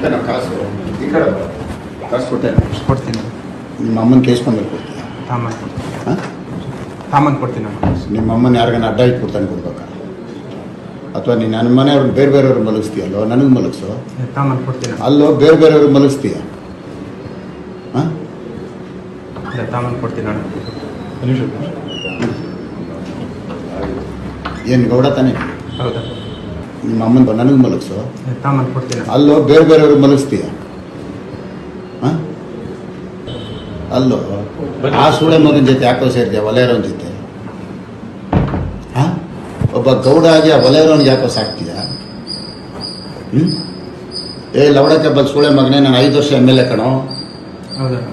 ಕೊಡ್ತೇನೆ ಕಾಸು ಈ ಕಡೆ ಕಾಸು ಕೊಡ್ತೀನಿ. ನಿಮ್ಮ ಅಮ್ಮನ ಕೇಸ್ಕೊಂಡ್ಮೇಲೆ ಕೊಡ್ತೀಯ? ತಾಮನ್ ಕೊಡ್ತೀನಿ. ಹಾಂ, ತಾಮನ್ ಕೊಡ್ತೀನಿ. ನಿಮ್ಮ ಅಮ್ಮನ ಯಾರಿಗಾನ ಅಡ್ಡ ಇಟ್ಬಿಡ್ತಾನೆ ಕೊಡ್ಬೇಕಾ? ಅಥವಾ ನೀನು ನನ್ನ ಮನೆಯವ್ರನ್ನ ಬೇರೆಯವ್ರು ಮಲಗಿಸ್ತೀಯಲ್ಲೋ, ನನಗೆ ಮಲಗಿಸೋ. ತಾಮನ್ ಕೊಡ್ತೀನಿ. ಅಲ್ಲೋ ಬೇರೆಯವ್ರಿಗೆ ಮಲಗಿಸ್ತೀಯ? ಹಾಂ, ತಾಮನ್ ಕೊಡ್ತೀನಿ. ಏನು ಗೌಡ ತಾನೆ? ಹೌದಾ? ನಿಮ್ಮ ಅಮ್ಮನ ನನಗೆ ಮಲಗಿಸೋ. ತಾಮನ್ ಕೊಡ್ತೀನಿ. ಅಲ್ಲೋ ಬೇರೆಯವ್ರಿಗೆ ಮಲಗಿಸ್ತೀಯ? ಹಾಂ, ಅಲ್ಲೋ ಆ ಸೂಳೆ ಮಗನ ಜೊತೆ ಯಾಕೋ ಸೇರ್ತೀಯ ಒಲೆಯರೋನ ಜೊತೆ? ಹಾಂ, ಒಬ್ಬ ಗೌಡ ಆಗಿ ಆ ಒಲೆಯರೋನಿಗೆ ಯಾಕೋ ಸಾಕ್ತೀಯ? ಲವಡಕ್ಕೆ ಬಲ್ ಸೂಳೆ ಮಗನೇ, ನಾನು 5 ವರ್ಷ MLA ಕಣೋ.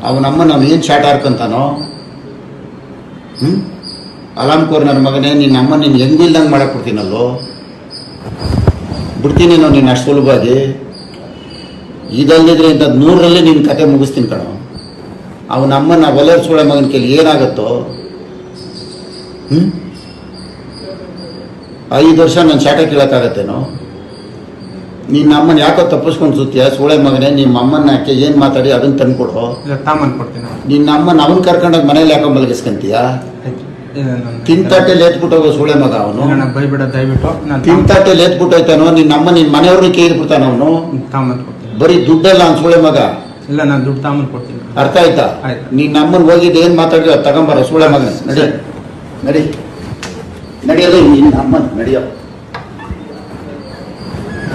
ಅವನಮ್ಮ ನಾನು ಏನು ಶಾಟ್ ಹಾರ್ಕೊಂತಾನೋ? ಅಲಾಮ್ಕೋರ್ ನನ್ನ ಮಗನೇ, ನಿನ್ನ ಅಮ್ಮ ನೀನು ಹೆಂಗಿಲ್ದಂಗೆ ಮಾಡಕ್ಕೆ ಕೊಡ್ತೀನಲ್ಲೋ, ಬಿಡ್ತೀನಿ ನಾನು ನೀನು ಅಷ್ಟು ಸುಲಭವಾಗಿ. ಇದಲ್ಲಿದ್ರೆ ಇಂಥದ್ದು 100ರಲ್ಲಿ ನಿನ್ನ ಕತೆ ಮುಗಿಸ್ತೀನಿ ಕಣೋ. ಅವನಮ್ಮನ ಒಲೆಯರ್ ಸೂಳೆ ಮಗನ ಕೈಲಿ ಏನಾಗುತ್ತೋ? 5 ವರ್ಷ ನಾನು ಶಾಟ ಕೇಳೋಕ್ಕಾಗತ್ತೇನೋ? ನಿನ್ನ ಅಮ್ಮನ ಯಾಕೋ ತಪ್ಪಿಸ್ಕೊಂಡು ಸುತ್ತೀಯ ಸೂಳೆ ಮಗನೇ? ನಿಮ್ಮ ಅಮ್ಮನ ಯಾಕೆ ಏನು ಮಾತಾಡಿ ಅದನ್ನು ತಂದ್ಕೊಡು. ತಾಮನ್ ಕೊಡ್ತೀನಿ. ನಿನ್ನ ಅಮ್ಮನ ಅವನು ಕರ್ಕೊಂಡೋಗಿ ಮನೇಲಿ ಯಾಕೋ ಮಲಗಿಸ್ಕೊಂತೀಯ? ತಿಂತಾಟೆಲ್ಲಿ ಎತ್ಬಿಟ್ಟು ಹೋಗೋ ಸೂಳೆ ಮಗ ಅವನು. ಬೈಬಿಡ ದಯವಿಟ್ಟು. ತಿಂತಾಟೆಲ್ಲಿ ಎತ್ಬಿಟ್ಟು ಹೋಯ್ತಾನೋ ನಿನ್ನ ಅಮ್ಮ, ನಿನ್ನ ಮನೆಯವ್ರನ್ನ ಕೇಳಿ ಬಿಡ್ತಾನ ಅವನು. ತಾಮನ್ ಕೊಡ್ತೀನಿ. ಬರೀ ದುಡ್ಡಲ್ಲ ಅವ್ನು ಸೂಳೆ ಮಗ. ಇಲ್ಲ, ನಾನು ದುಡ್ಡು ತಾಮನ್ ಕೊಡ್ತೀನಿ. ಅರ್ಥ ಆಯ್ತಾ? ನಿನ್ನ ಅಮ್ಮನ ಹೋಗಿದ್ದು ಏನು ಮಾತಾಡಿದ ತಗೊಂಬಾರ ಸೂಳೆ ಮಗನೇ. ನಡಿ ನಡಿ ನಡಿಯೋದು ನಿನ್ನ ಅಮ್ಮನ ನಡಿಯೋ.